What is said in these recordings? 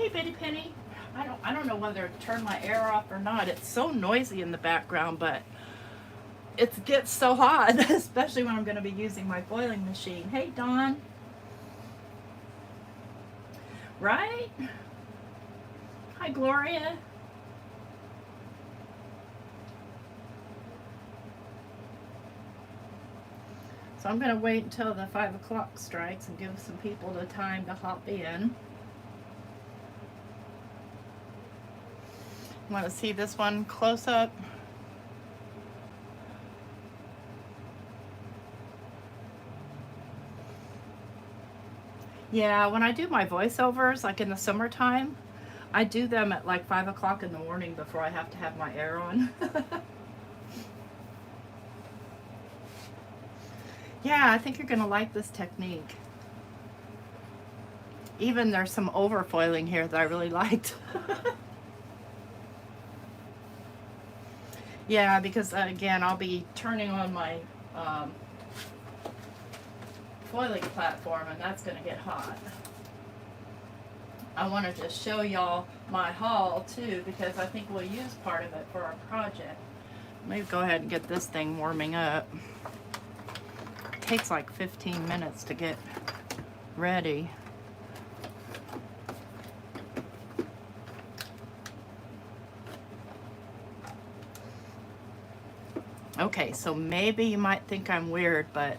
Hey, Bitty Penny. I don't know whether to turn my air off or not. It's so noisy in the background, but it gets so hot, especially when I'm going to be using my boiling machine. Hey, Dawn. Right? Hi, Gloria. So I'm going to wait until the 5 o'clock strikes and give some people the time to hop in. Want to see this one close up? Yeah, when I do my voiceovers, like in the summertime, I do them at like 5 o'clock in the morning before I have to have my air on. Yeah, I think you're going to like this technique. Even there's some overfoiling here that I really liked. Yeah, because again, I'll be turning on my foiling platform, and that's going to get hot. I wanted to show y'all my haul too, because I think we'll use part of it for our project. Maybe go ahead and get this thing warming up. It takes like 15 minutes to get ready. Okay, so maybe you might think I'm weird, but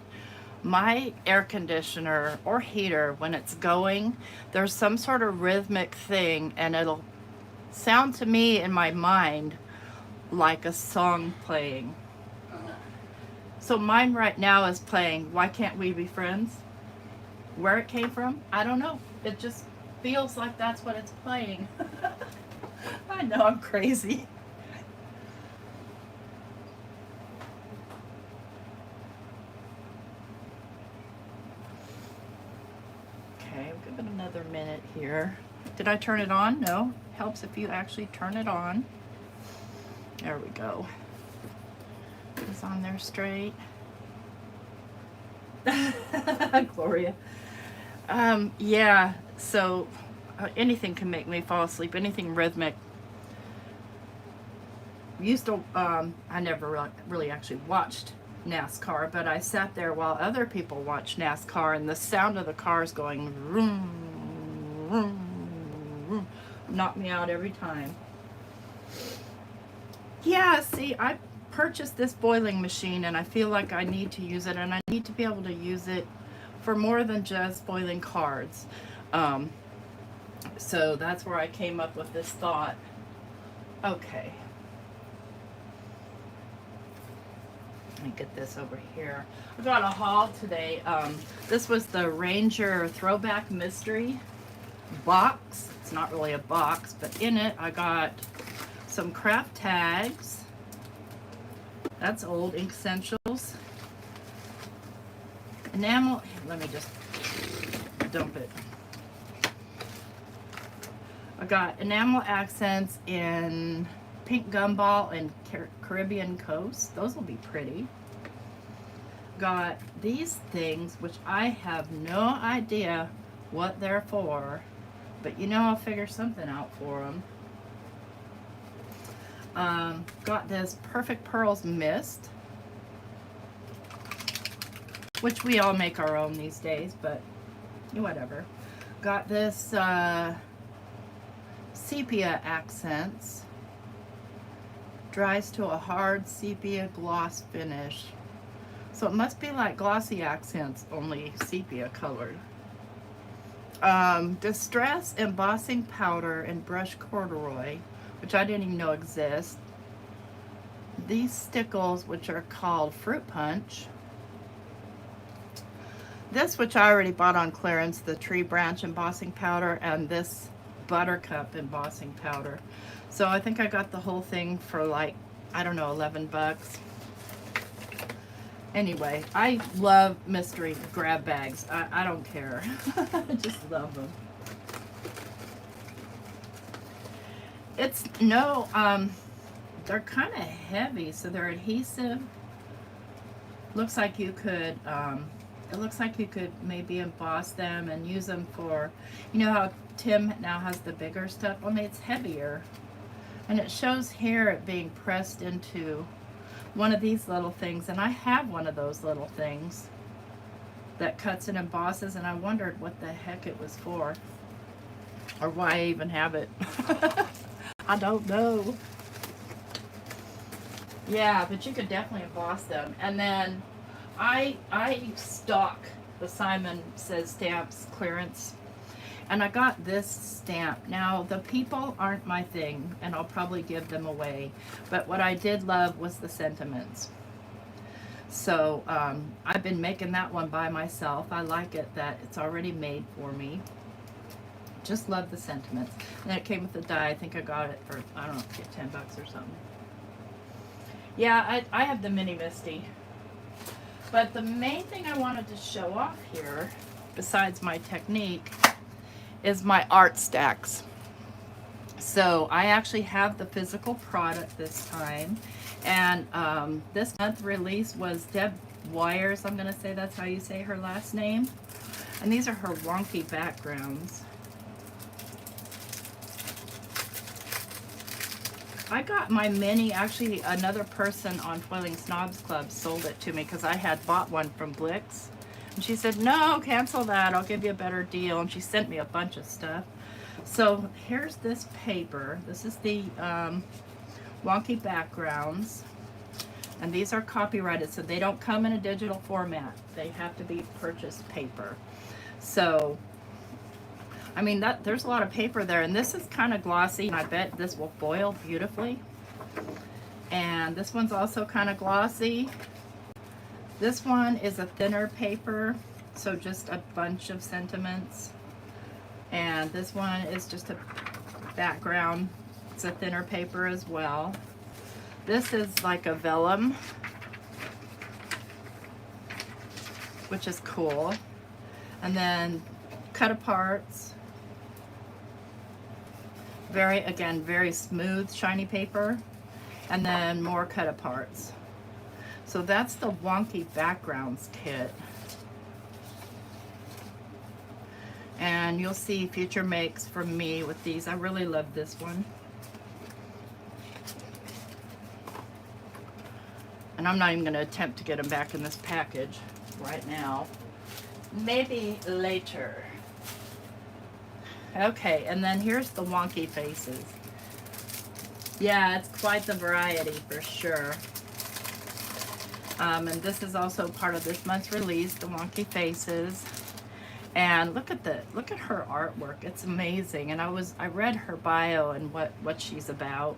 my air conditioner or heater, when it's going, there's some sort of rhythmic thing, and it'll sound to me in my mind like a song playing. So mine right now is playing Why Can't We Be Friends? Where it came from, I don't know. It just feels like that's what it's playing. I know I'm crazy. Okay, we'll give it another minute here. Did I turn it on? No. Helps if you actually turn it on. There we go. It's on there straight. Gloria. Yeah, so anything can make me fall asleep, anything rhythmic. Used to, I never really actually watched NASCAR, but I sat there while other people watched NASCAR, and the sound of the cars going vroom, vroom, vroom, knocked me out every time. Yeah, see, I purchased this boiling machine, and I feel like I need to use it, and I need to be able to use it for more than just boiling cards. So that's where I came up with this thought. Okay. Let me get this over here. I got a haul today. This was the Ranger Throwback Mystery box. It's not really a box, but in it I got some craft tags. That's old Ink Essentials. Enamel, let me just dump it. I got enamel accents in Pink Gumball and Caribbean Coast. Those will be pretty. Got these things, which I have no idea what they're for, but you know I'll figure something out for them. Got this Perfect Pearls Mist, which we all make our own these days, but whatever. Got this Sepia Accents. Dries to a hard sepia gloss finish. So it must be like Glossy Accents, only sepia colored. Distress Embossing Powder and Brush Corduroy, which I didn't even know exist. These stickles, which are called Fruit Punch. This, which I already bought on clearance, the Tree Branch Embossing Powder, and this Buttercup Embossing Powder. So I think I got the whole thing for like, I don't know, 11 bucks. Anyway, I love mystery grab bags. I don't care. I just love them. It's no, they're kind of heavy, so they're adhesive. Looks like you could it looks like you could maybe emboss them and use them for, you know how Tim now has the bigger stuff? Only it's heavier. And it shows here it being pressed into one of these little things. And I have one of those little things that cuts and embosses, and I wondered what the heck it was for. Or why I even have it. I don't know. Yeah, but you could definitely emboss them. And then I stock the Simon Says Stamps clearance. And I got this stamp. Now, the people aren't my thing, and I'll probably give them away. But what I did love was the sentiments. So I've been making that one by myself. I like it that it's already made for me. Just love the sentiments. And it came with the die. I think I got it for, I don't know, $10 or something. Yeah, I have the Mini Misty. But the main thing I wanted to show off here, besides my technique, is my ArtStacks. So I actually have the physical product this time. And this month release was Deb Wires. I'm going to say that's how you say her last name. And these are her wonky backgrounds. I got my mini, actually another person on Foiling Snobs Club sold it to me because I had bought one from Blix. And she said, no, cancel that, I'll give you a better deal. And she sent me a bunch of stuff. So here's this paper. This is the wonky backgrounds. And these are copyrighted, so they don't come in a digital format. They have to be purchased paper. So I mean, there's a lot of paper there, and this is kind of glossy, and I bet this will foil beautifully. And this one's also kind of glossy. This one is a thinner paper, so just a bunch of sentiments. And this one is just a background. It's a thinner paper as well. This is like a vellum, which is cool. And then cut aparts. Very smooth, shiny paper. And then more cut aparts. So that's the wonky backgrounds kit. And you'll see future makes from me with these. I really love this one. And I'm not even going to attempt to get them back in this package right now. Maybe later. Okay, and then here's the wonky faces. Yeah, it's quite the variety for sure. And this is also part of this month's release, the wonky faces. And look at her artwork. It's amazing. And I read her bio and what she's about.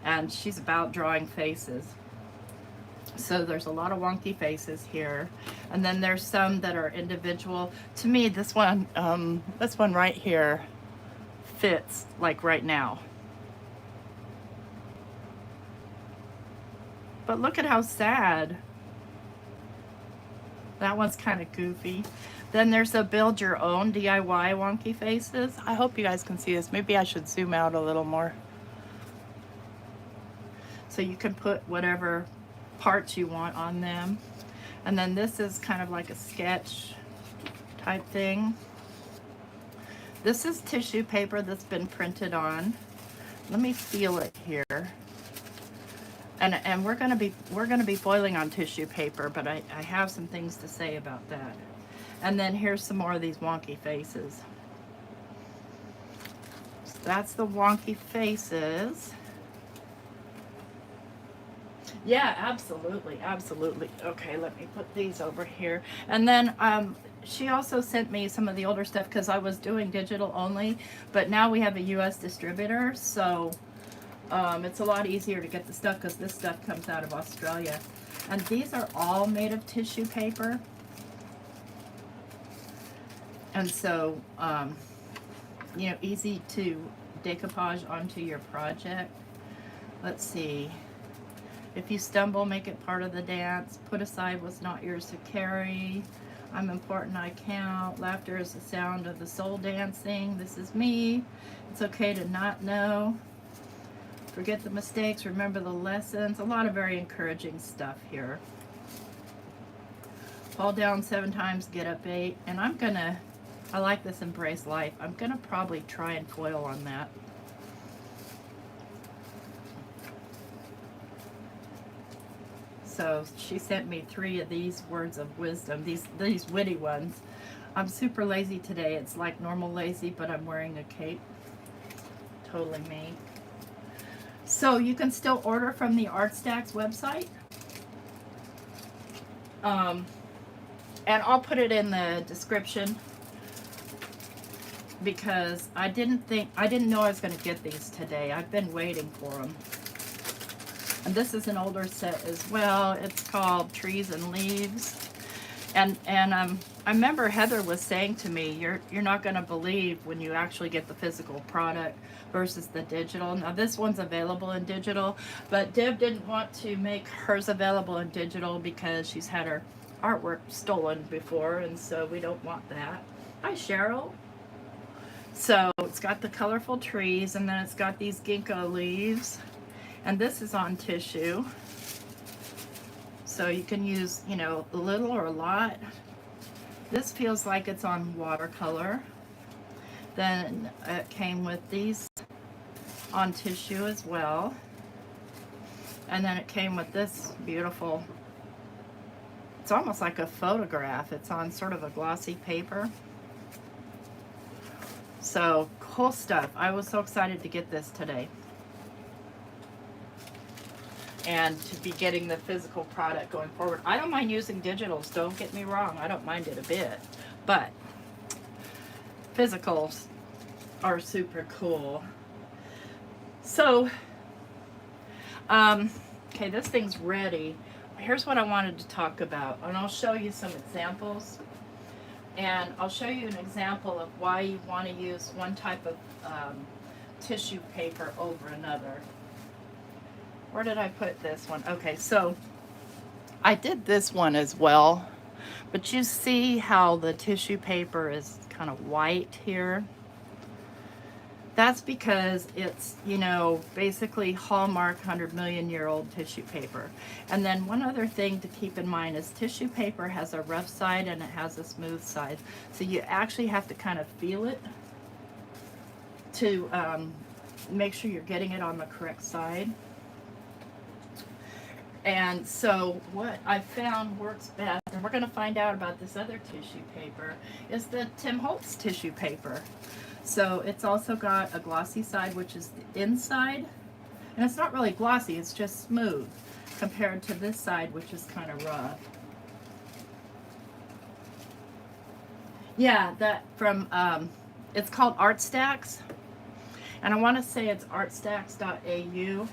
And she's about drawing faces. So there's a lot of wonky faces here. And then there's some that are individual. To me, this one right here fits like right now. But look at how sad. That one's kind of goofy. Then there's a build your own DIY wonky faces. I hope you guys can see this. Maybe I should zoom out a little more. So you can put whatever parts you want on them. And then this is kind of like a sketch type thing. This is tissue paper that's been printed on. Let me feel it here. And we're gonna be foiling on tissue paper, but I have some things to say about that. And then here's some more of these wonky faces. So that's the wonky faces. Yeah, absolutely, absolutely. Okay, let me put these over here. And then she also sent me some of the older stuff because I was doing digital only, but now we have a US distributor, so it's a lot easier to get the stuff because this stuff comes out of Australia. And these are all made of tissue paper. And so, you know, easy to decoupage onto your project. Let's see. If you stumble, make it part of the dance. Put aside what's not yours to carry. I'm important, I count. Laughter is the sound of the soul dancing. This is me. It's okay to not know. Forget the mistakes, remember the lessons. A lot of very encouraging stuff here. fall down 7 times, get up 8. And I like this embrace life. I'm gonna probably try and foil on that. So she sent me 3 of these words of wisdom, these witty ones. I'm super lazy today. It's like normal lazy, but I'm wearing a cape. Totally me. So you can still order from the ArtStacks website. And I'll put it in the description because I didn't know I was going to get these today. I've been waiting for them. And this is an older set as well. It's called Trees and Leaves. And I remember Heather was saying to me, you're not going to believe when you actually get the physical product versus the digital. Now this one's available in digital, but Deb didn't want to make hers available in digital because she's had her artwork stolen before, and so we don't want that. Hi Cheryl. So it's got the colorful trees, and then it's got these ginkgo leaves, and this is on tissue. So you can use, you know, a little or a lot. This feels like it's on watercolor. Then it came with these on tissue as well. And then it came with this beautiful, it's almost like a photograph. It's on sort of a glossy paper. So cool stuff. I was so excited to get this today. And to be getting the physical product going forward. I don't mind using digitals, don't get me wrong. I don't mind it a bit. But physicals are super cool. So, okay, this thing's ready. Here's what I wanted to talk about. And I'll show you some examples. And I'll show you an example of why you want to use one type of tissue paper over another. Where did I put this one? Okay, so I did this one as well, but you see how the tissue paper is kind of white here? That's because it's, you know, basically Hallmark 100 million year old tissue paper. And then one other thing to keep in mind is tissue paper has a rough side and it has a smooth side. So you actually have to kind of feel it to make sure you're getting it on the correct side. And so what I found works best, and we're going to find out about this other tissue paper, is the Tim Holtz tissue paper. So it's also got a glossy side, which is the inside. And it's not really glossy, it's just smooth compared to this side, which is kind of rough. Yeah, that from, it's called ArtStacks. And I want to say it's artstacks.au.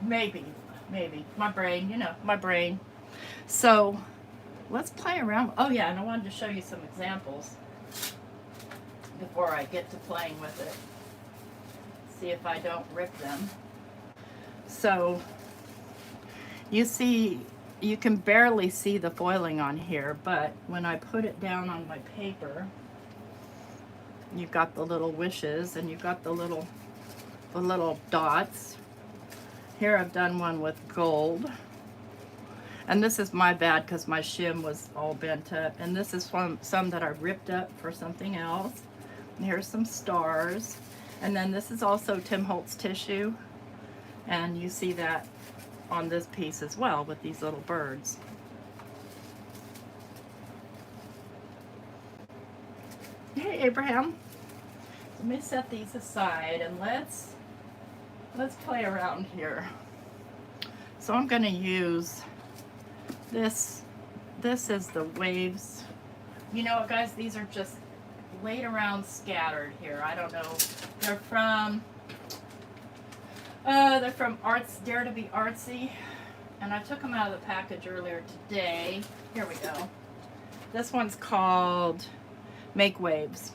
Maybe. My brain, you know, my brain. So let's play around. Oh yeah, and I wanted to show you some examples before I get to playing with it. See if I don't rip them. So you see, you can barely see the foiling on here, but when I put it down on my paper, you've got the little wishes and you've got the little dots. Here I've done one with gold. And this is my bad because my shim was all bent up. And this is from some that I ripped up for something else. And here's some stars. And then this is also Tim Holtz tissue. And you see that on this piece as well with these little birds. Hey Abraham. Let me set these aside and let's play around here. So I'm going to use this. This is the waves. You know what, guys? These are just laid around scattered here. I don't know. They're from Arts Dare to Be Artsy, and I took them out of the package earlier today. Here we go. This one's called Make Waves.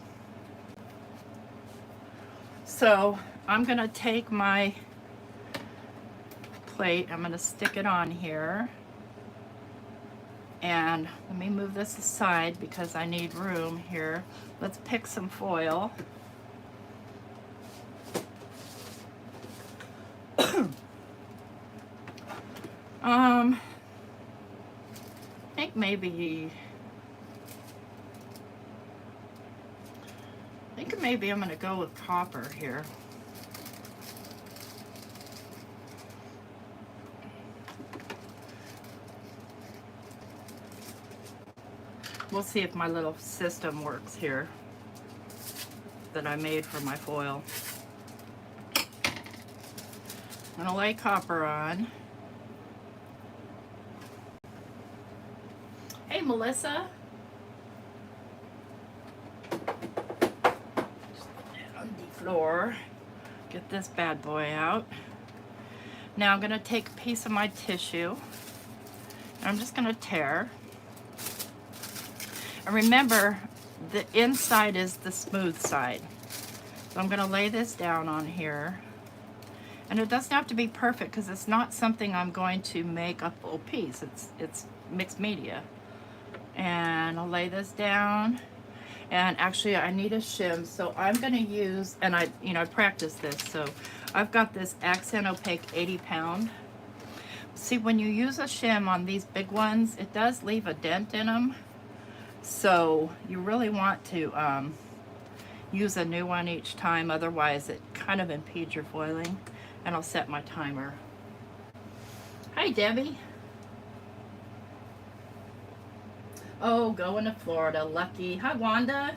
So I'm going to take my plate, I'm going to stick it on here, and let me move this aside because I need room here. Let's pick some foil. think maybe I'm going to go with copper here. We'll see if my little system works here that I made for my foil. I'm going to lay copper on. Hey, Melissa. Just put it on the floor. Get this bad boy out. Now I'm going to take a piece of my tissue and I'm just going to tear. And remember, the inside is the smooth side. So I'm going to lay this down on here. And it doesn't have to be perfect because it's not something I'm going to make a full piece. It's mixed media. And I'll lay this down. And actually I need a shim, so I'm going to use, and I practiced this, so I've got this Accent Opaque 80 pound. See, when you use a shim on these big ones, it does leave a dent in them. So you really want to use a new one each time, otherwise it kind of impedes your foiling. And I'll set my timer. Hi, Debbie. Oh, going to Florida, lucky. Hi, Wanda.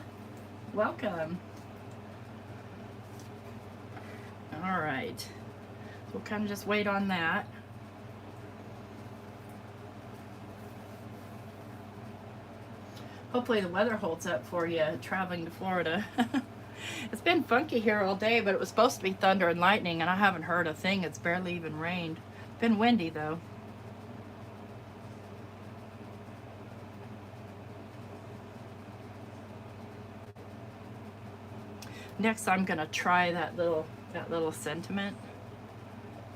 Welcome. All right. We'll kind of just wait on that. Hopefully the weather holds up for you traveling to Florida. It's been funky here all day, but it was supposed to be thunder and lightning, and I haven't heard a thing. It's barely even rained. It's been windy, though. Next, I'm going to try that little sentiment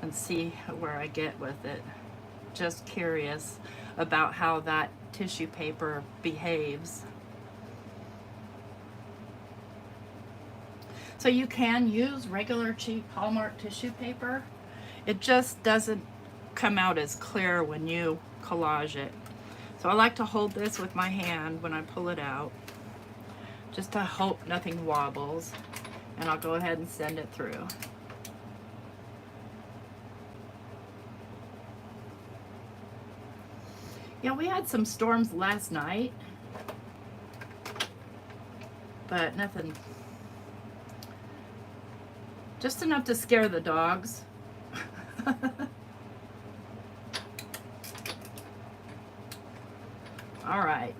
and see where I get with it. Just curious about how that tissue paper behaves. So you can use regular cheap Hallmark tissue paper. It just doesn't come out as clear when you collage it. So I like to hold this with my hand when I pull it out, just to hope nothing wobbles. And I'll go ahead and send it through. Yeah, we had some storms last night, but nothing, just enough to scare the dogs. All right.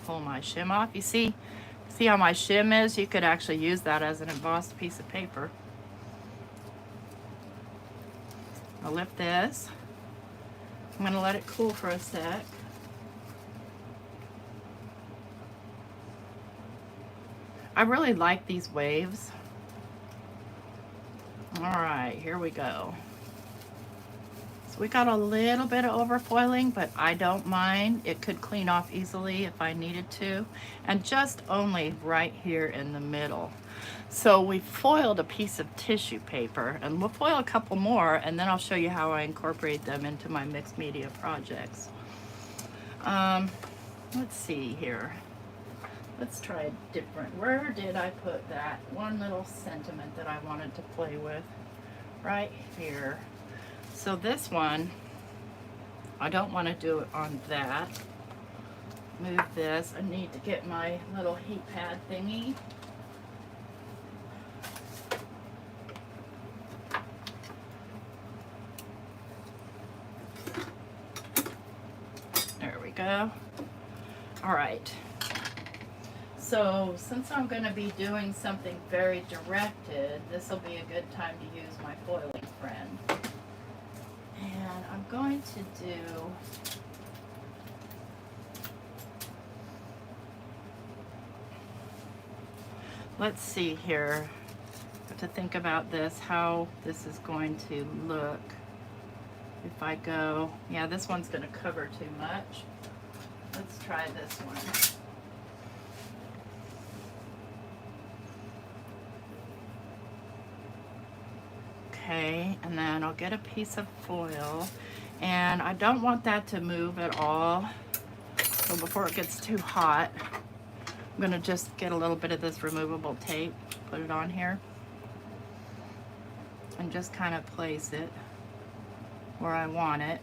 Pull my shim off. You see how my shim is? You could actually use that as an embossed piece of paper. I'll lift this. I'm going to let it cool for a sec. I really like these waves. All right, here we go. So we got a little bit of overfoiling, but I don't mind. It could clean off easily if I needed to. And just only right here in the middle. So we foiled a piece of tissue paper, and we'll foil a couple more, and then I'll show you how I incorporate them into my mixed media projects. Let's see here. Let's try a different. Where did I put that one little sentiment that I wanted to play with? Right here. So this one, I don't want to do it on that. Move this. I need to get my little heat pad thingy. There we go. All right. So since I'm going to be doing something very directed, this will be a good time to use my foiling friend. And I'm going to do let's see here. I have to think about this, how this is going to look. If I go, yeah, this one's going to cover too much. Let's try this one. Okay, and then I'll get a piece of foil, and I don't want that to move at all. So before it gets too hot, I'm gonna just get a little bit of this removable tape, put it on here, and just kind of place it where I want it.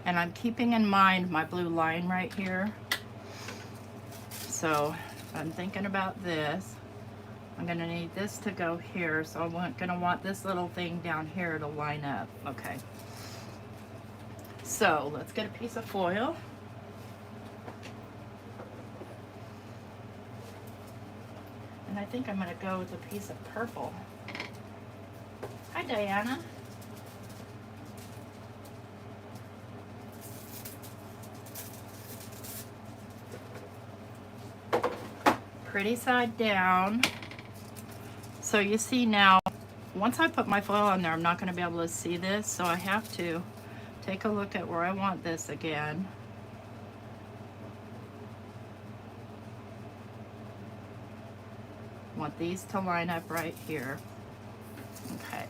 And I'm keeping in mind my blue line right here. So I'm thinking about this. I'm gonna need this to go here, so I'm gonna want this little thing down here to line up. Okay. So let's get a piece of foil. And I think I'm gonna go with a piece of purple. Hi, Diana. Pretty side down. So you see now, once I put my foil on there, I'm not going to be able to see this, so I have to take a look at where I want this again. Want these to line up right here. Okay.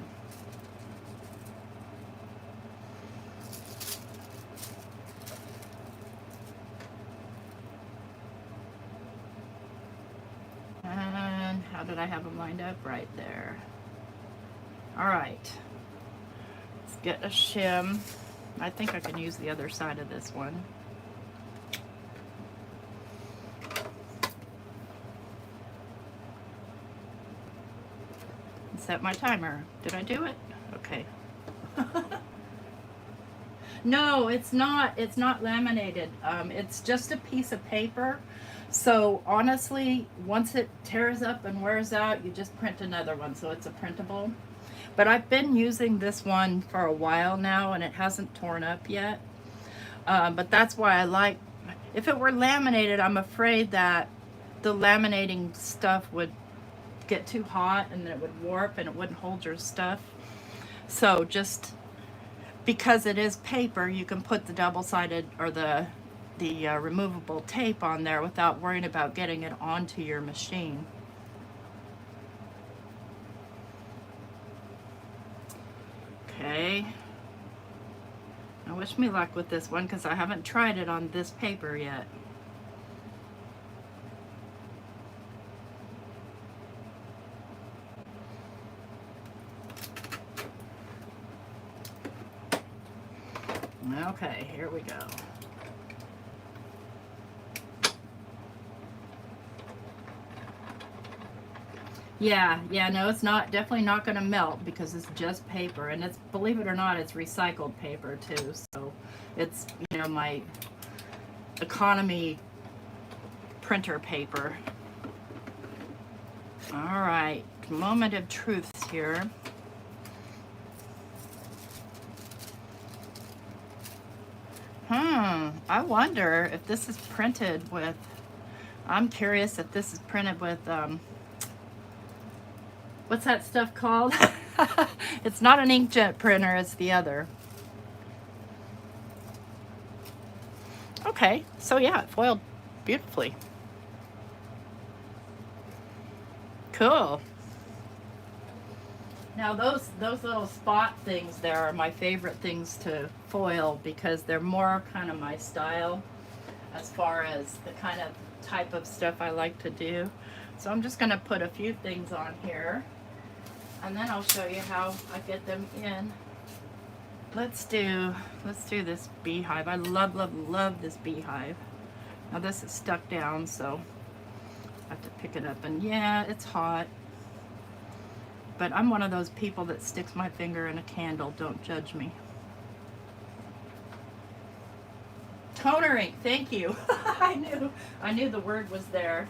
And how did I have them lined up? Right there. All right. Let's get a shim. I think I can use the other side of this one. And set my timer. Did I do it? Okay. No, it's not. It's not laminated. It's just a piece of paper. So honestly, once it tears up and wears out, you just print another one, so it's a printable. But I've been using this one for a while now, and it hasn't torn up yet. But that's why I like, if it were laminated, I'm afraid that the laminating stuff would get too hot and it would warp and it wouldn't hold your stuff. So just because it is paper, you can put the double-sided or the removable tape on there without worrying about getting it onto your machine. Okay. Now wish me luck with this one because I haven't tried it on this paper yet. Okay, here we go. Yeah, no, it's not, definitely not going to melt because it's just paper, and it's, believe it or not, it's recycled paper too. So it's, you know, my economy printer paper. All right, moment of truth here. I wonder if this is printed with, I'm curious if this is printed with, what's that stuff called? It's not an inkjet printer, it's the other. Okay, so yeah, it foiled beautifully. Cool. Now those little spot things there are my favorite things to foil because they're more kind of my style as far as the kind of type of stuff I like to do. So I'm just going to put a few things on here and then I'll show you how I get them in. Let's do this beehive. I love this beehive. Now this is stuck down, so I have to pick it up, and yeah, it's hot. But I'm one of those people that sticks my finger in a candle. Don't judge me. Toner ink, thank you. I knew the word was there.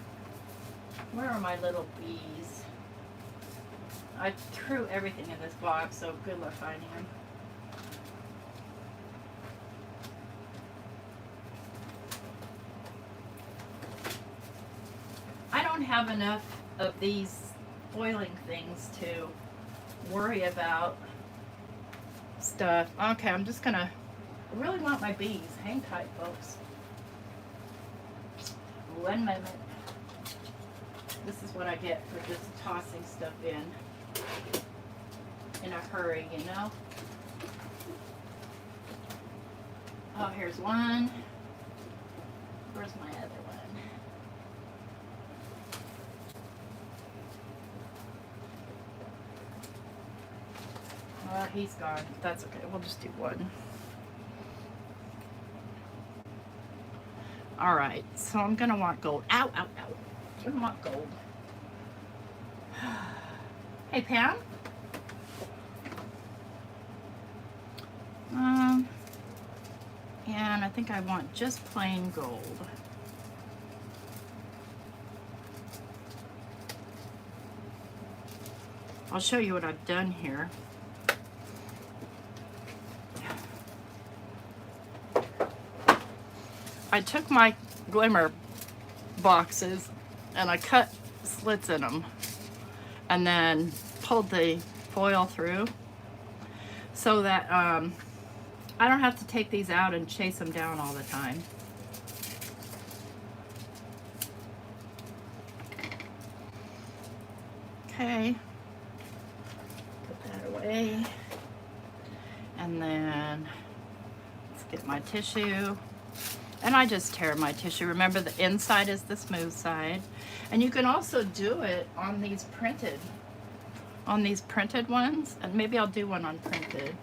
Where are my little bees? I threw everything in this box, so good luck finding them. I don't have enough of these foiling things to worry about stuff. Okay, I'm just gonna, I really want my bees. Hang tight, folks. 1 minute. This is what I get for just tossing stuff in. in a hurry, you know? Oh, here's one. Where's my other one? Oh, he's gone. That's okay. We'll just do one. All right. So I'm going to want gold. Ow, ow, ow. I'm going to want gold. Hey, Pam? And I think I want just plain gold. I'll show you what I've done here. I took my glimmer boxes and I cut slits in them and then pulled the foil through so that I don't have to take these out and chase them down all the time. Okay, put that away. And then let's get my tissue. And I just tear my tissue. Remember, the inside is the smooth side. And you can also do it on these printed ones. And maybe I'll do one on printed.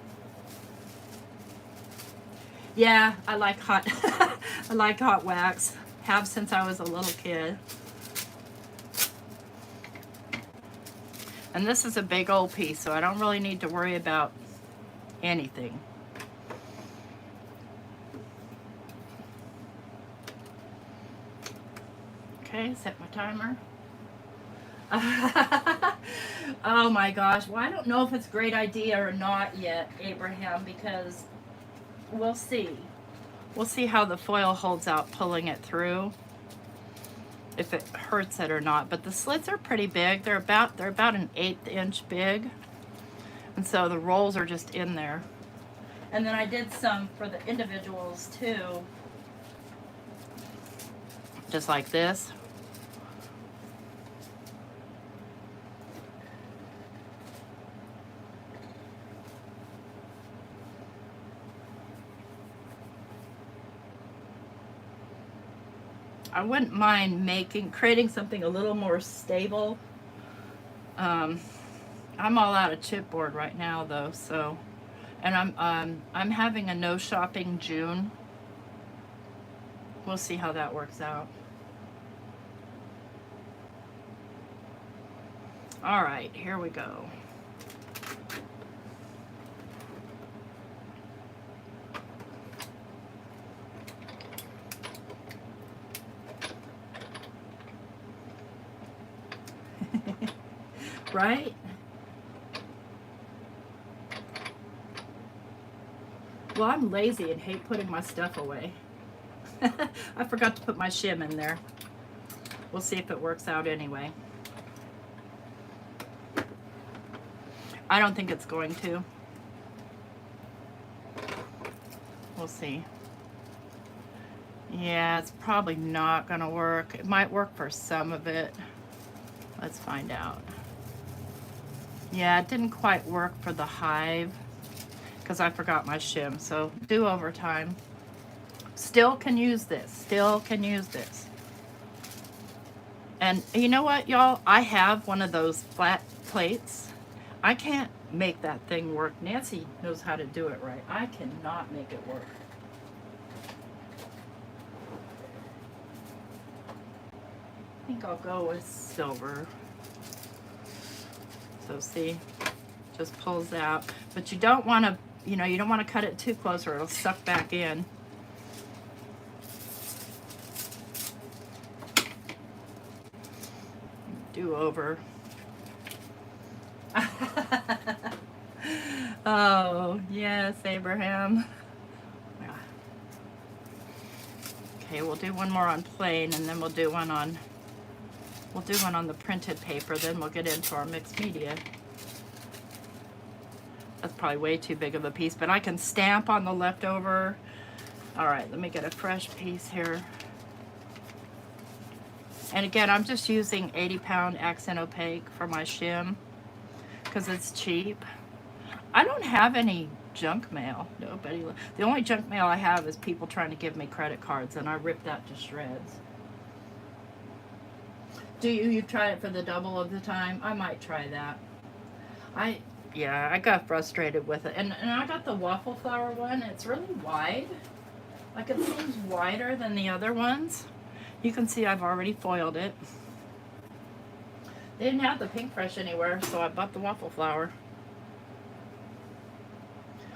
Yeah, I like hot I like hot wax. Have since I was a little kid. And this is a big old piece, so I don't really need to worry about anything. Okay, set my timer. Oh my gosh. Well, I don't know if it's a great idea or not yet, Abraham, because we'll see. We'll see how the foil holds out pulling it through, if it hurts it or not. But the slits are pretty big. They're about an 1/8 inch big. And so the rolls are just in there. And then I did some for the individuals too. Just like this. I wouldn't mind creating something a little more stable. I'm all out of chipboard right now though, so, and I'm having a no shopping June. We'll see how that works out. All right, here we go. Right? Well, I'm lazy and hate putting my stuff away. I forgot to put my shim in there. We'll see if it works out anyway. I don't think it's going to. We'll see. Yeah, it's probably not gonna work. It might work for some of it. Let's find out. Yeah, it didn't quite work for the hive because I forgot my shim, so do overtime. Still can use this, still can use this. And you know what, y'all? I have one of those flat plates. I can't make that thing work. Nancy knows how to do it right. I cannot make it work. I think I'll go with silver. So see, just pulls out. But you don't want to, you don't want to cut it too close or it'll suck back in. Do over. Oh, yes, Abraham. Yeah. Okay, we'll do one more on plain and then we'll do one on the printed paper, then we'll get into our mixed media. That's probably way too big of a piece, but I can stamp on the leftover. All right, let me get a fresh piece here. And again, I'm just using 80-pound accent opaque for my shim because it's cheap. I don't have any junk mail. Nobody. The only junk mail I have is people trying to give me credit cards, and I rip that to shreds. Do you? You try it for the double of the time? I might try that. I Yeah, I got frustrated with it, and I got the waffle flower one. It's really wide. Like it seems wider than the other ones. You can see I've already foiled it. They didn't have the pink fresh anywhere, so I bought the waffle flower.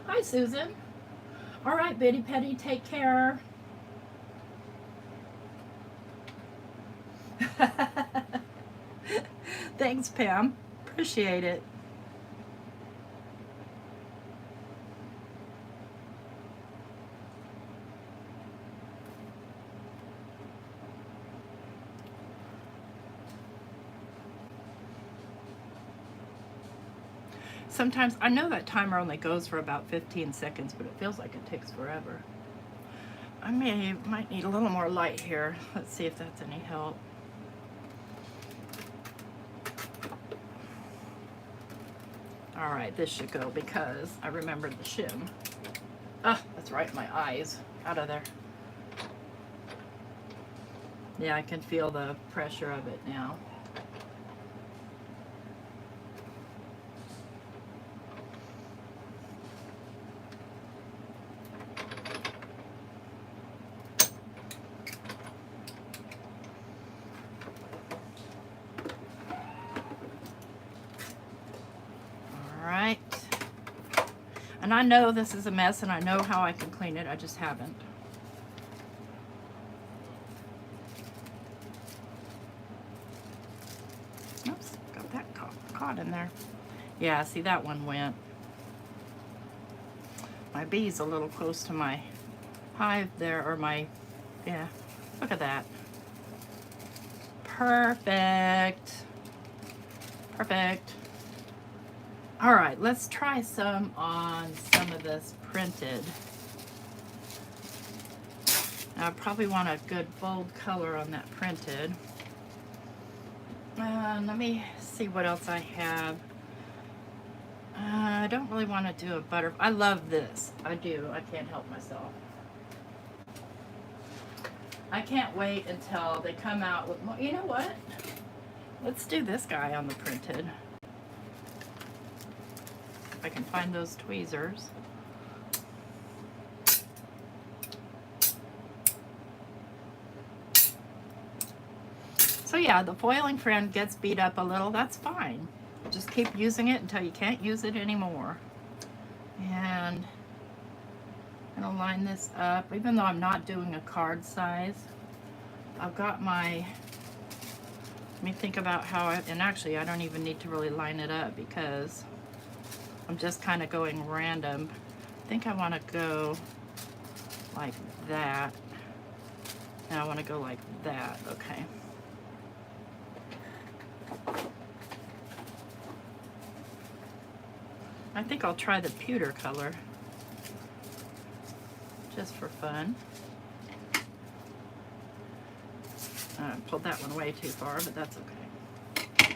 Hi, Susan. All right, Bitty Petty, take care. Thanks, Pam. Appreciate it. Sometimes, I know that timer only goes for about 15 seconds, but it feels like it takes forever. I might need a little more light here. Let's see if that's any help. All right, this should go because I remembered the shim. Ah, that's right, my eyes. Out of there. Yeah, I can feel the pressure of it now. And I know this is a mess, and I know how I can clean it. I just haven't. Oops, got that caught in there. Yeah, see, that one went. My bee's a little close to my hive there, or yeah, look at that. Perfect. Perfect. All right, let's try some on some of this printed. Now, I probably want a good bold color on that printed. Let me see what else I have. I don't really want to do a butterfly. I love this. I do. I can't help myself. I can't wait until they come out with more. You know what? Let's do this guy on the printed. If I can find those tweezers. So yeah, the foiling friend gets beat up a little. That's fine. Just keep using it until you can't use it anymore. And I'm gonna line this up, even though I'm not doing a card size. I've got my, let me think about how and actually I don't even need to really line it up because I'm just kind of going random. I think I want to go like that. And I want to go like that. Okay. I think I'll try the pewter color just for fun. I pulled that one way too far, but that's okay.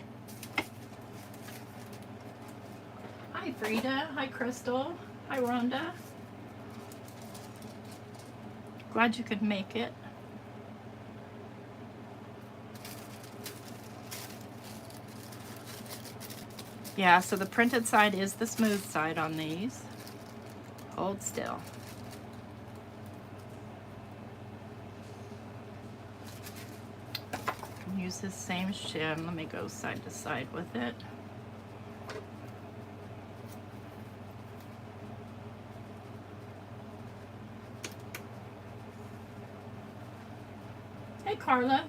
Hi Frida, hi Crystal, hi Rhonda. Glad you could make it. Yeah, so the printed side is the smooth side on these. Hold still. Use this same shim. Let me go side to side with it. Hey Carla.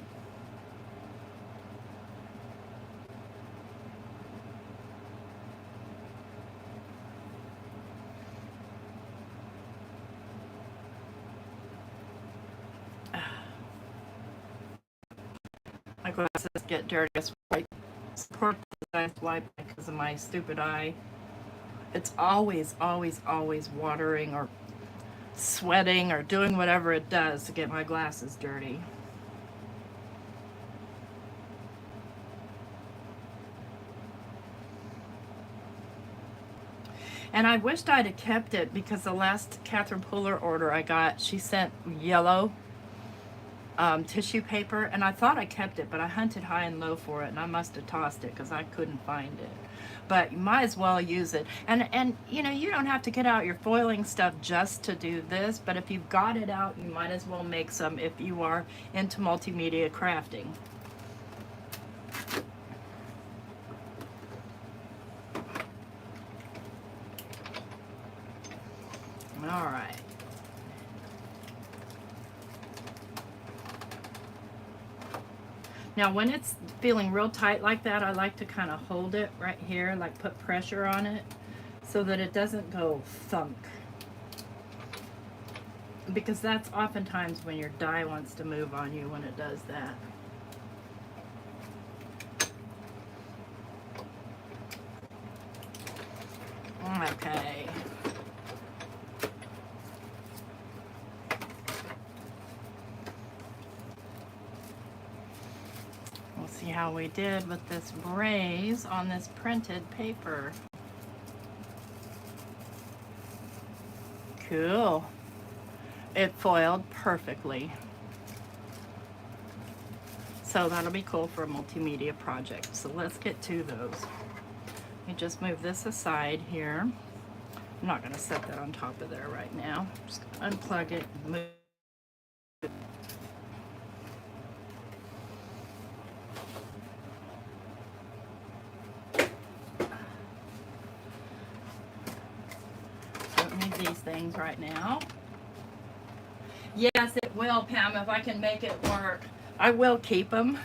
My glasses get dirty. I support the eye wipe because of my stupid eye. It's always, always, always watering or sweating or doing whatever it does to get my glasses dirty. And I wished I'd have kept it because the last Catherine Puller order I got, she sent yellow tissue paper, and I thought I kept it, but I hunted high and low for it, and I must have tossed it because I couldn't find it. But you might as well use it. And you know, you don't have to get out your foiling stuff just to do this, but if you've got it out, you might as well make some if you are into multimedia crafting. All right. Now when it's feeling real tight like that, I like to kind of hold it right here, like put pressure on it so that it doesn't go thunk. Because that's oftentimes when your die wants to move on you when it does that. Okay. We'll see how we did with this braise on this printed paper. Cool. It foiled perfectly. So that'll be cool for a multimedia project. So let's get to those. Let me just move this aside here. I'm not going to set that on top of there right now. I'm just going to unplug it and move it. Don't need these things right now. Yes, it will, Pam, if I can make it work. I will keep them.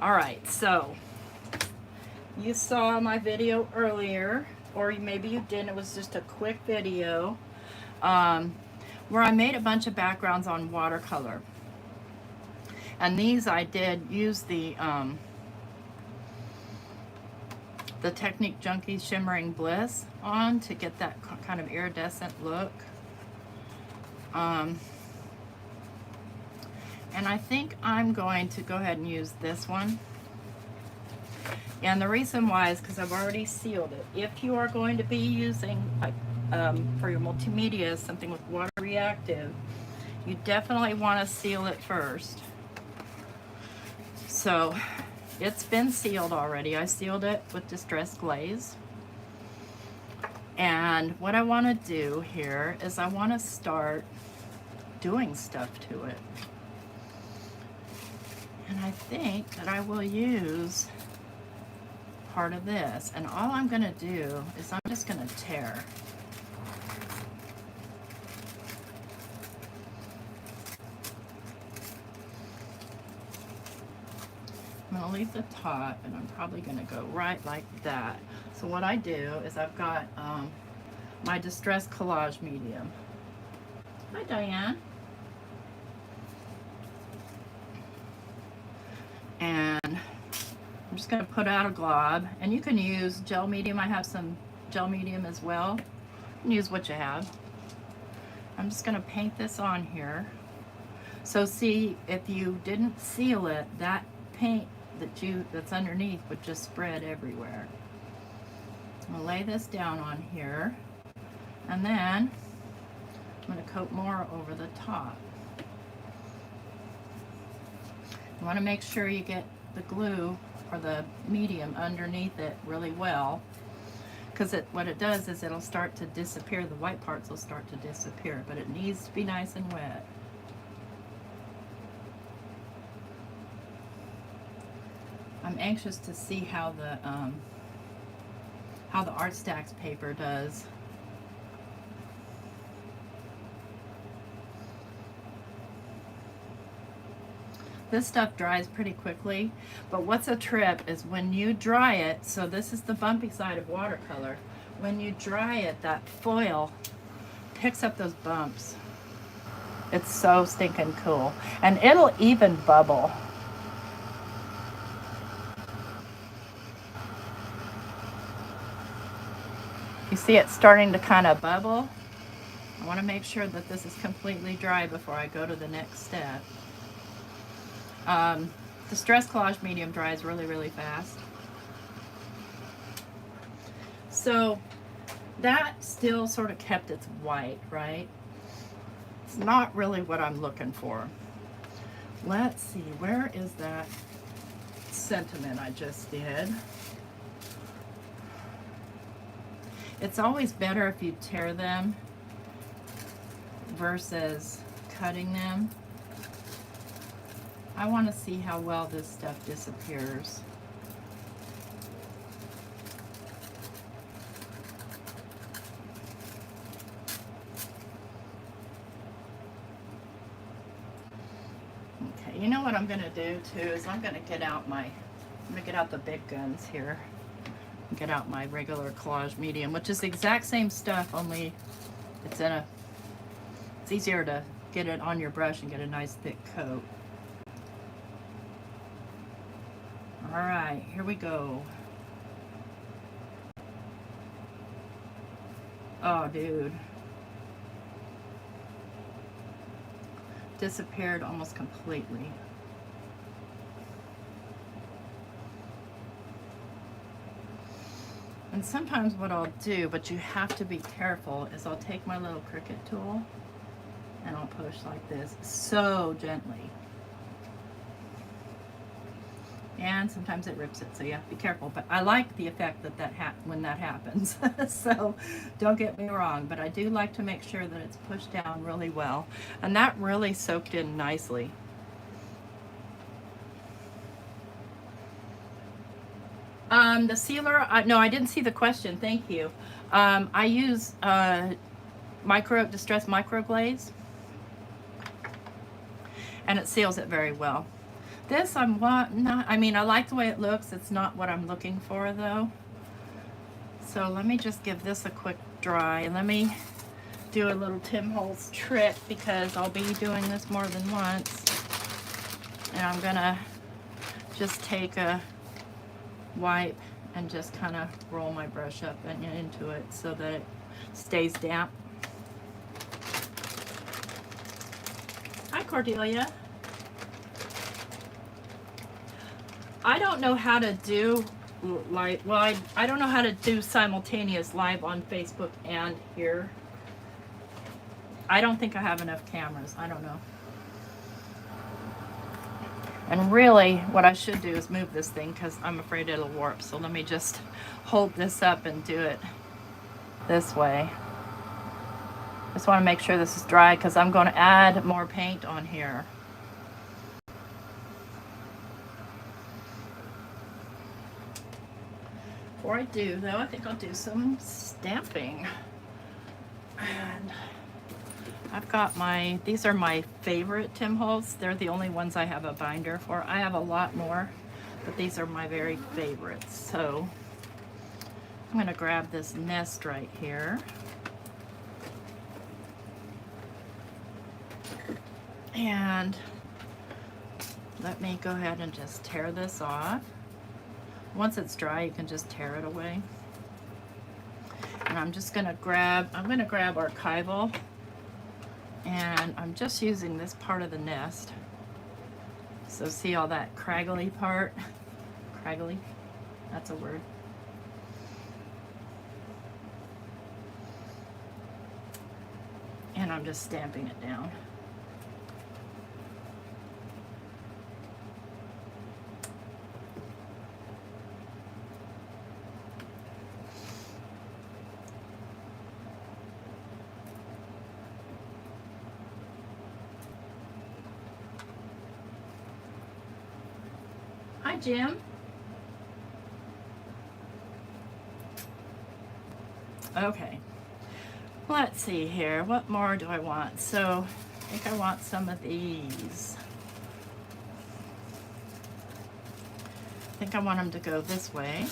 All right, so you saw my video earlier, or maybe you didn't. It was just a quick video where I made a bunch of backgrounds on watercolor. And these I did use the Technique Junkie Shimmering Bliss on to get that kind of iridescent look. And I think I'm going to go ahead and use this one. And the reason why is because I've already sealed it. If you are going to be using, like, for your multimedia, something with water reactive, you definitely want to seal it first. So it's been sealed already. I sealed it with Distress Glaze. And what I want to do here is I want to start doing stuff to it. And I think that I will use part of this. And all I'm going to do is I'm just going to tear. I'm going to leave the top, and I'm probably going to go right like that. So what I do is I've got my Distress Collage medium. Hi, Diane. And I'm just going to put out a glob, and you can use gel medium. I have some gel medium as well. You can use what you have. I'm just going to paint this on here. So see, if you didn't seal it, that paint that's underneath would just spread everywhere. I'm going to lay this down on here, and then I'm going to coat more over the top. You want to make sure you get the glue or the medium underneath it really well, because what it does is it'll start to disappear. The white parts will start to disappear, but it needs to be nice and wet. I'm anxious to see how the ArtStacks paper does. This stuff dries pretty quickly, but what's a trip is when you dry it, so this is the bumpy side of watercolor, when you dry it, that foil picks up those bumps. It's so stinking cool. And it'll even bubble. You see it starting to kind of bubble? I want to make sure that this is completely dry before I go to the next step. Distress Collage medium dries really, really fast. So that still sort of kept its white, right? It's not really what I'm looking for. Let's see, where is that sentiment I just did? It's always better if you tear them versus cutting them. I want to see how well this stuff disappears. Okay, you know what I'm going to do too is I'm going to get out the big guns here. Get out my regular collage medium, which is the exact same stuff, only it's easier to get it on your brush and get a nice thick coat. All right, here we go. Oh, dude. Disappeared almost completely. And sometimes what I'll do, but you have to be careful, is I'll take my little Cricut tool and I'll push like this, so gently. And sometimes it rips it, so you have to be careful. But I like the effect when that happens. So don't get me wrong, but I do like to make sure that it's pushed down really well. And that really soaked in nicely. The sealer, no, I didn't see the question. Thank you. I use Distress Micro Glaze, and it seals it very well. This I like the way it looks. It's not what I'm looking for though. So let me just give this a quick dry, and let me do a little Tim Holtz trick because I'll be doing this more than once. And I'm gonna just take a wipe and just kind of roll my brush up and into it so that it stays damp. Hi, Cordelia. I don't know how to do live. Well, I don't know how to do simultaneous live on Facebook and here. I don't think I have enough cameras. I don't know. And really, what I should do is move this thing because I'm afraid it'll warp. So let me just hold this up and do it this way. Just want to make sure this is dry because I'm going to add more paint on here. Before I do, though, I think I'll do some stamping. And I've got these are my favorite Tim Holtz. They're the only ones I have a binder for. I have a lot more, but these are my very favorites. So I'm going to grab this nest right here. And let me go ahead and just tear this off. Once it's dry, you can just tear it away. And I'm going to grab Archival. And I'm just using this part of the nest. So see all that craggly part? Craggly? That's a word. And I'm just stamping it down. Hi, Jim. Okay. Let's see here. What more do I want? So I think I want some of these. I think I want them to go this way.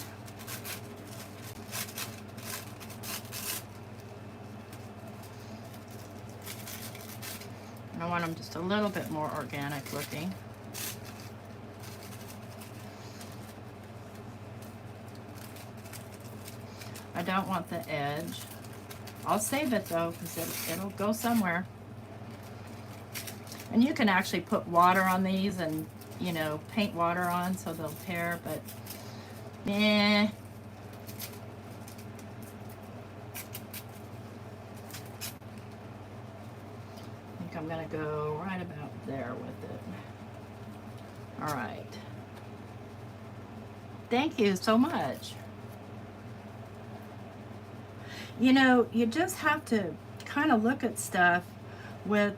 And I want them just a little bit more organic looking. I don't want the edge. I'll save it though, because it'll go somewhere. And you can actually put water on these and, you know, paint water on so they'll tear, but I'm gonna go right about there with it. All right. Thank you so much. You know, you just have to kind of look at stuff with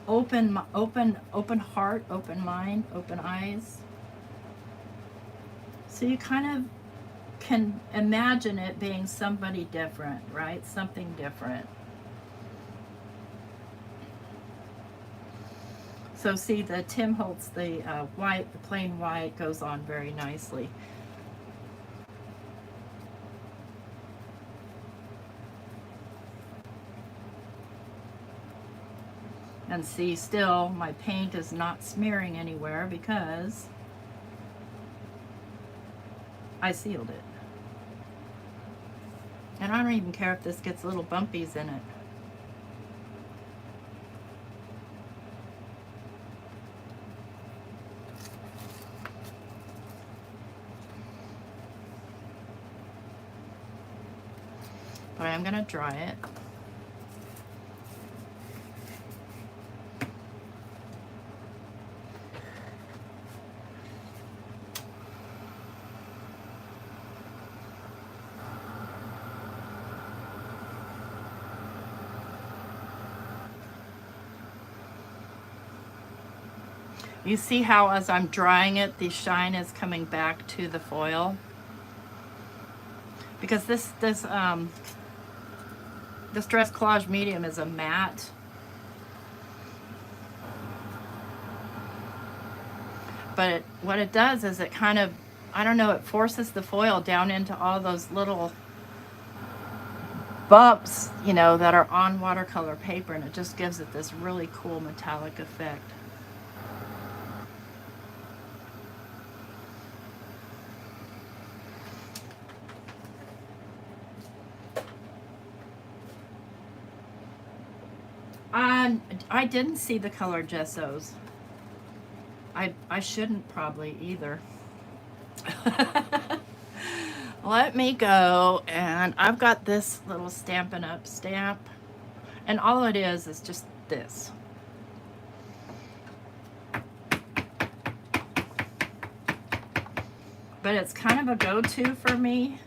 open heart, open mind, open eyes. So you kind of can imagine it being somebody different, right? Something different. So see, the Tim Holtz, the white, the plain white goes on very nicely. And see, still, my paint is not smearing anywhere because I sealed it. And I don't even care if this gets little bumpies in it. But I'm gonna dry it. You see how as I'm drying it, the shine is coming back to the foil? Because this Dress Collage Medium is a matte. But what it does is it kind of, I don't know, it forces the foil down into all those little bumps, you know, that are on watercolor paper, and it just gives it this really cool metallic effect. I didn't see the color gessos. I shouldn't probably either. Let me go, and I've got this little Stampin' Up stamp, and all it is just this. But it's kind of a go-to for me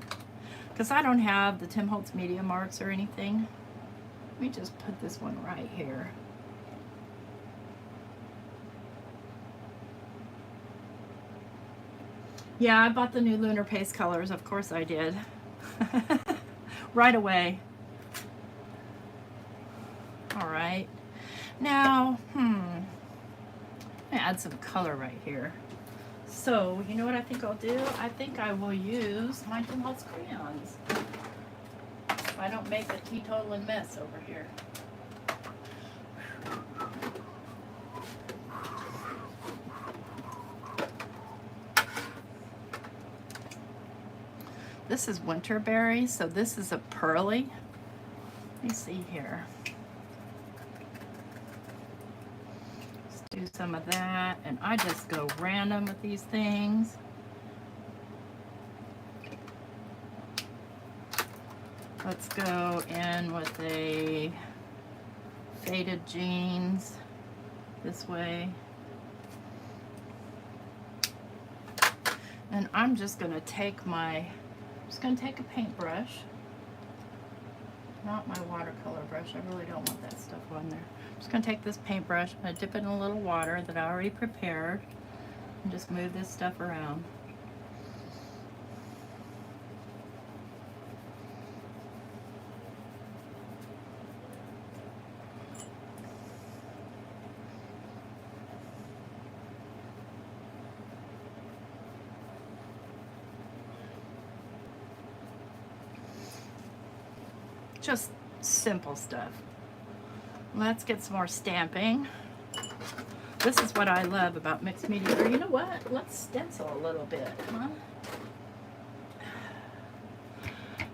because I don't have the Tim Holtz Media marks or anything. Let me just put this one right here. Yeah, I bought the new Lunar Paste colors. Of course I did. Right away. All right. Now, I'm gonna add some color right here. So, you know what I think I'll do? I think I will use my Tim Holtz crayons. If I don't make a teetotal mess over here. This is Winterberry, so this is a pearly. Let me see here. Let's do some of that, and I just go random with these things. Let's go in with a faded jeans this way. And I'm just gonna take a paintbrush, not my watercolor brush. I really don't want that stuff on there. I'm just gonna take this paintbrush, I'm gonna dip it in a little water that I already prepared, and just move this stuff around. Just simple stuff. Let's get some more stamping. This is what I love about mixed media. Or you know what? Let's stencil a little bit, huh?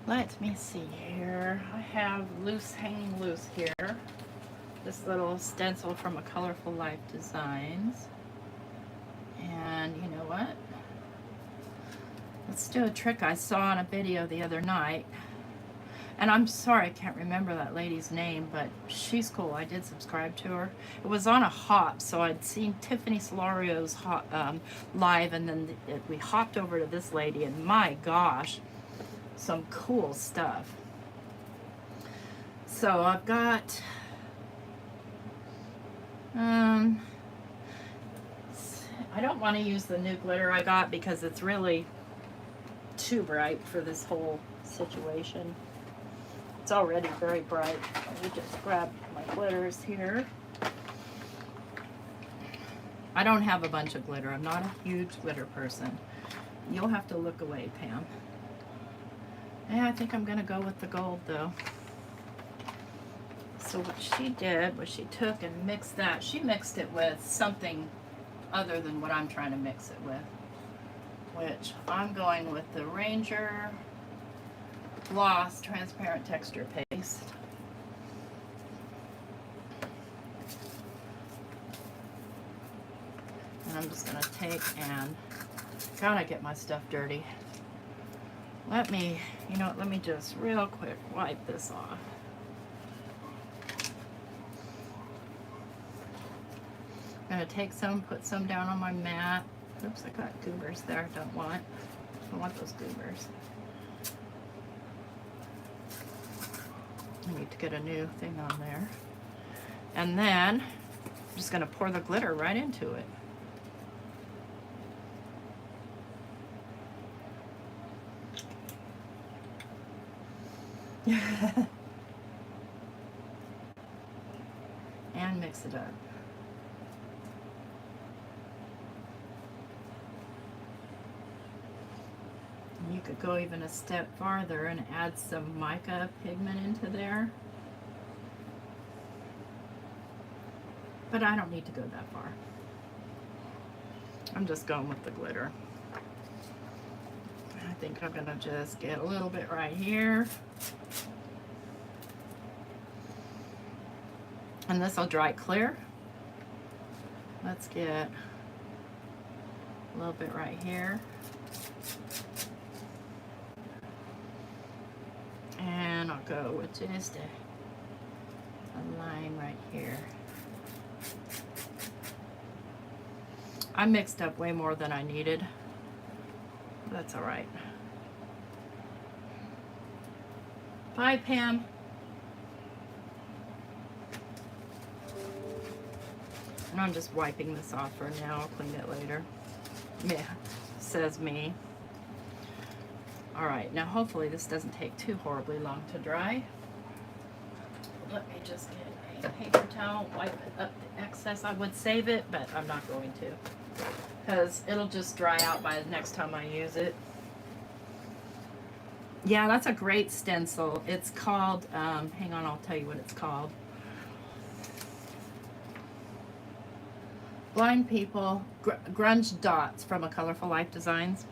Let me see here. I have hanging loose here. This little stencil from A Colorful Life Designs. And you know what? Let's do a trick I saw in a video the other night. And I'm sorry, I can't remember that lady's name, but she's cool. I did subscribe to her. It was on a hop, so I'd seen Tiffany Solario's live, and then we hopped over to this lady, and my gosh, some cool stuff. So I've got, I don't want to use the new glitter I got because it's really too bright for this whole situation. It's already very bright. Let me just grab my glitters here. I don't have a bunch of glitter. I'm not a huge glitter person. You'll have to look away, Pam. Yeah, I think I'm gonna go with the gold though. So what she did was she took and mixed that. She mixed it with something other than what I'm trying to mix it with, which I'm going with the Ranger Gloss Transparent Texture Paste. And I'm just going to take and gotta get my stuff dirty. Let me, let me just real quick wipe this off. I'm going to take some, put some down on my mat. Oops, I got goobers there. Don't want those goobers. I need to get a new thing on there. And then I'm just going to pour the glitter right into it. And mix it up. You could go even a step farther and add some mica pigment into there. But I don't need to go that far. I'm just going with the glitter. I think I'm gonna just get a little bit right here. And this will dry clear. Let's get a little bit right here. And I'll go with just a line right here. I mixed up way more than I needed. That's all right. Bye, Pam. And I'm just wiping this off for now. I'll clean it later. Yeah, says me. All right, now hopefully this doesn't take too horribly long to dry. Let me just get a paper towel, wipe up the excess. I would save it, but I'm not going to, because it'll just dry out by the next time I use it. Yeah, that's a great stencil. It's called, hang on, I'll tell you what it's called. Blind People Grunge Dots from A Colorful Life Designs.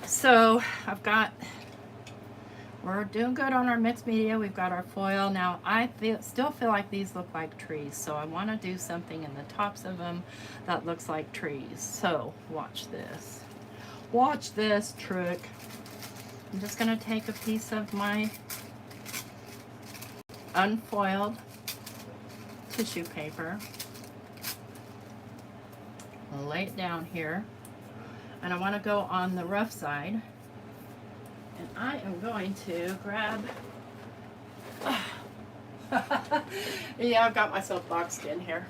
So we're doing good on our mixed media. We've got our foil. Now I still feel like these look like trees, so I want to do something in the tops of them that looks like trees. So watch this. Watch this trick. I'm just going to take a piece of my unfoiled tissue paper, I'll lay it down here, and I want to go on the rough side, and I am going to grab yeah, I've got myself boxed in here.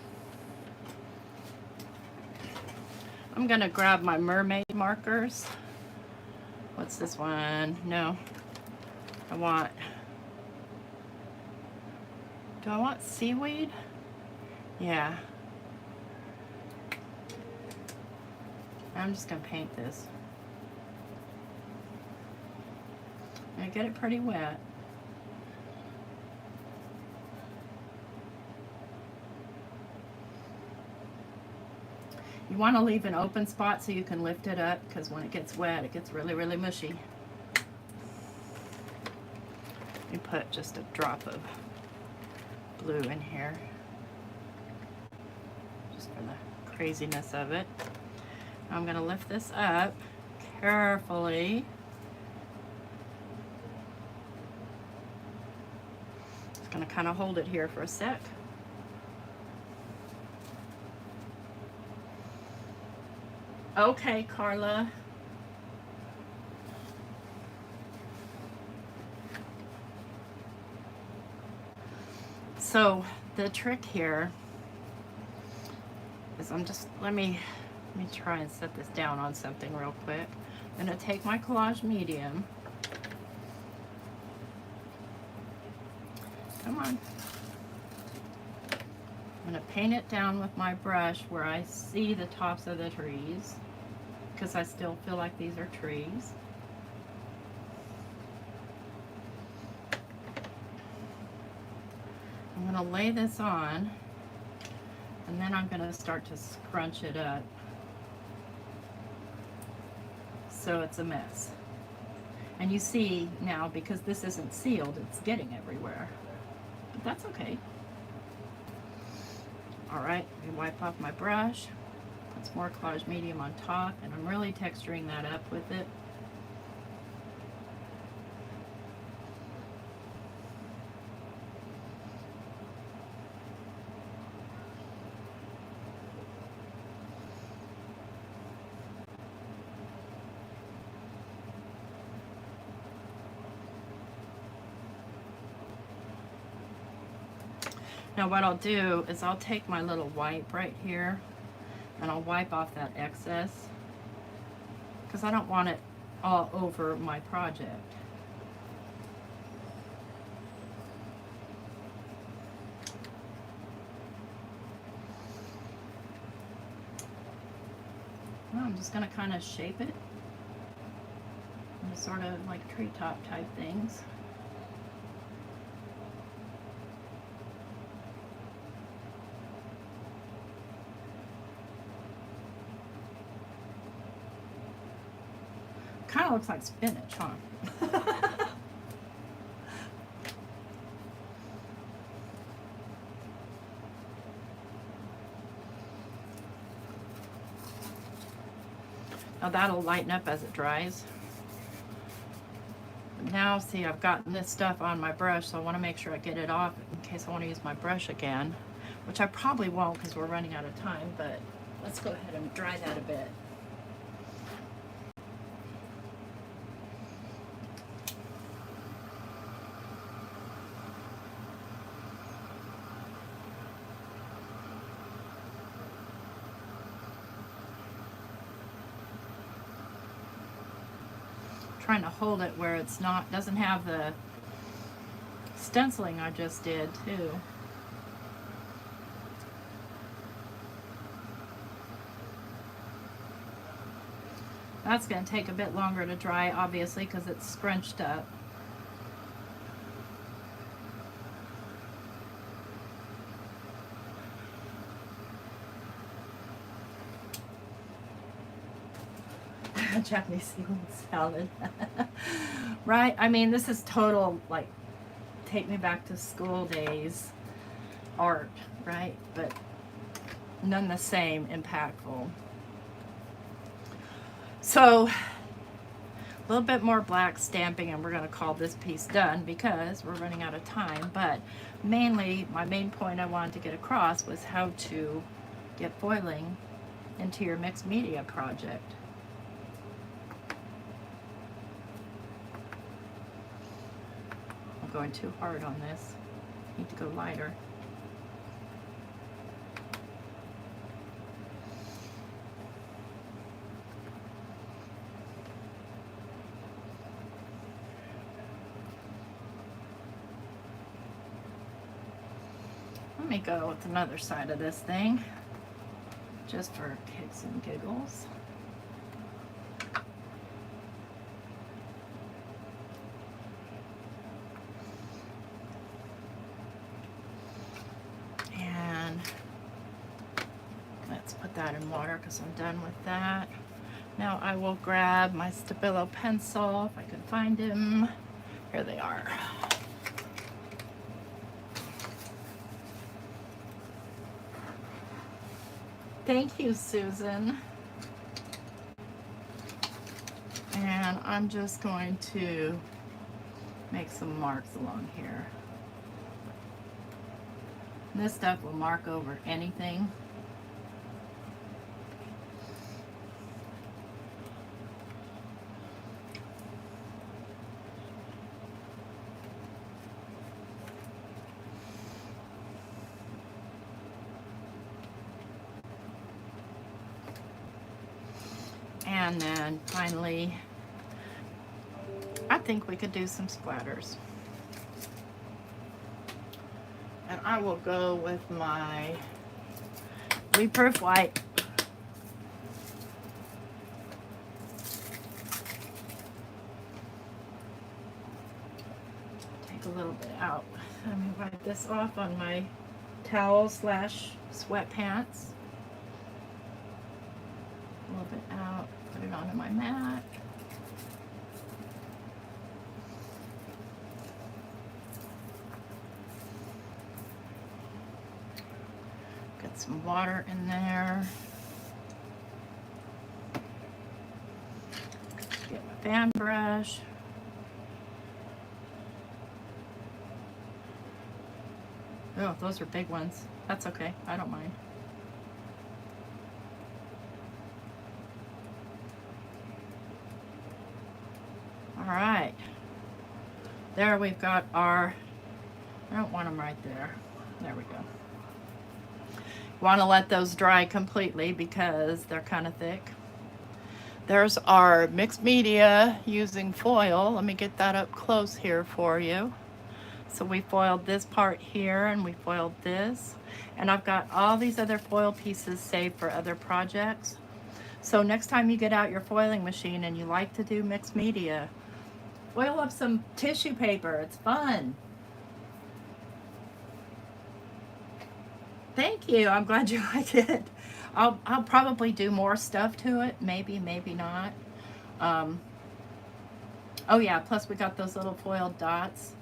I'm gonna grab my mermaid markers. What's this one? No, do I want seaweed? Yeah. I'm just gonna paint this. I get it pretty wet. You want to leave an open spot so you can lift it up, because when it gets wet, it gets really, really mushy. You put just a drop of blue in here, just for the craziness of it. I'm going to lift this up carefully gonna kind of hold it here for a sec. Okay, Carla. So the trick here is let me try and set this down on something real quick. I'm gonna take my collage medium. Come on. I'm gonna paint it down with my brush where I see the tops of the trees, because I still feel like these are trees. I'm gonna lay this on, and then I'm gonna start to scrunch it up so it's a mess. And you see now, because this isn't sealed, it's getting everywhere. But that's okay. Alright, we wipe off my brush, put some more collage medium on top, and I'm really texturing that up with it. Now what I'll do is I'll take my little wipe right here and I'll wipe off that excess, because I don't want it all over my project. Well, I'm just going to kind of shape it into sort of like treetop type things. Kind of looks like spinach, huh? Now that'll lighten up as it dries. Now see, I've gotten this stuff on my brush, so I want to make sure I get it off in case I want to use my brush again, which I probably won't because we're running out of time, but let's go ahead and dry that a bit. Trying to hold it where it's not, doesn't have the stenciling I just did too. That's going to take a bit longer to dry, obviously, because it's scrunched up. Japanese seaweed salad. Right? I mean, this is total, like, take me back to school days art, right? But none the same impactful. So, a little bit more black stamping and we're going to call this piece done because we're running out of time. But mainly, my main point I wanted to get across was how to get foiling into your mixed media project. Going too hard on this. Need to go lighter. Let me go with another side of this thing, just for kicks and giggles. That in water because I'm done with that. Now I will grab my Stabilo pencil if I can find him. Here they are. Thank you, Susan. And I'm just going to make some marks along here. This stuff will mark over anything. And then finally, I think we could do some splatters. And I will go with my leak-proof white. Take a little bit out. Let me wipe this off on my towel slash sweatpants. A little bit out, put it onto my mat. Get some water in there. Get my fan brush. Oh, those are big ones. That's okay, I don't mind. All right, there we've got our, I don't want them right there. There we go. Want to let those dry completely because they're kind of thick. There's our mixed media using foil. Let me get that up close here for you. So we foiled this part here and we foiled this. And I've got all these other foil pieces saved for other projects. So next time you get out your foiling machine and you like to do mixed media, foil up some tissue paper. It's fun. Thank you. I'm glad you like it. I'll probably do more stuff to it. Maybe, maybe not. Oh yeah, plus we got those little foiled dots.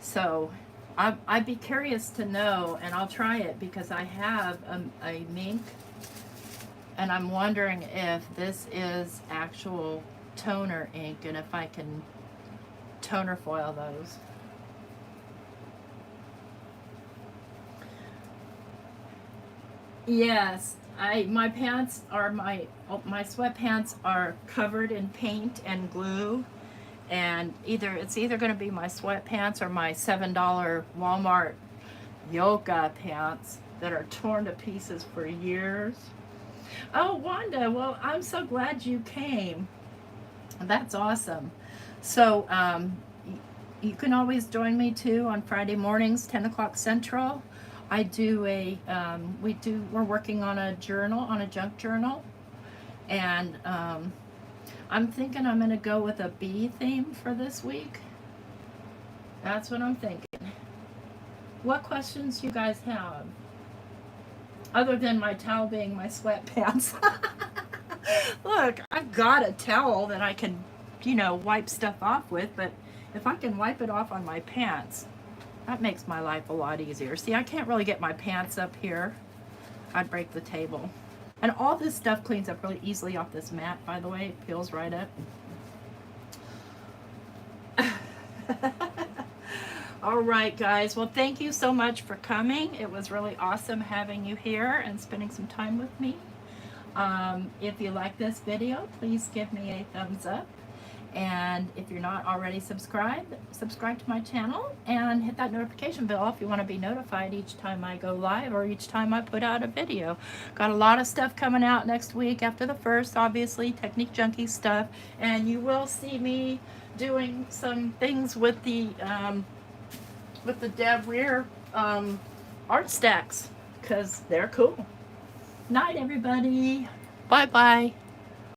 So I'd be curious to know, and I'll try it because I have a Minc, and I'm wondering if this is actual toner ink and if I can toner foil those. Yes, my pants are my sweatpants are covered in paint and glue, and it's either going to be my sweatpants or my $7 Walmart yoga pants that are torn to pieces for years. Oh, Wanda, well, I'm so glad you came. That's awesome. So you can always join me too on Friday mornings, 10 o'clock Central. I do we're working on a journal, on a junk journal, and I'm thinking I'm going to go with a bee theme for this week. That's what I'm thinking. What questions you guys have? Other than my towel being my sweatpants. Look, I've got a towel that I can, wipe stuff off with, but if I can wipe it off on my pants, that makes my life a lot easier. See, I can't really get my pants up here. I'd break the table. And all this stuff cleans up really easily off this mat, by the way. It peels right up. All right, guys. Well, thank you so much for coming. It was really awesome having you here and spending some time with me. If you like this video, please give me a thumbs up. And if you're not already subscribe to my channel and hit that notification bell if you want to be notified each time I go live or each time I put out a video. Got a lot of stuff coming out next week after the 1st, obviously, Technique Junkie stuff. And you will see me doing some things with the Deb Rear ArtStacks because they're cool. Night, everybody. Bye-bye.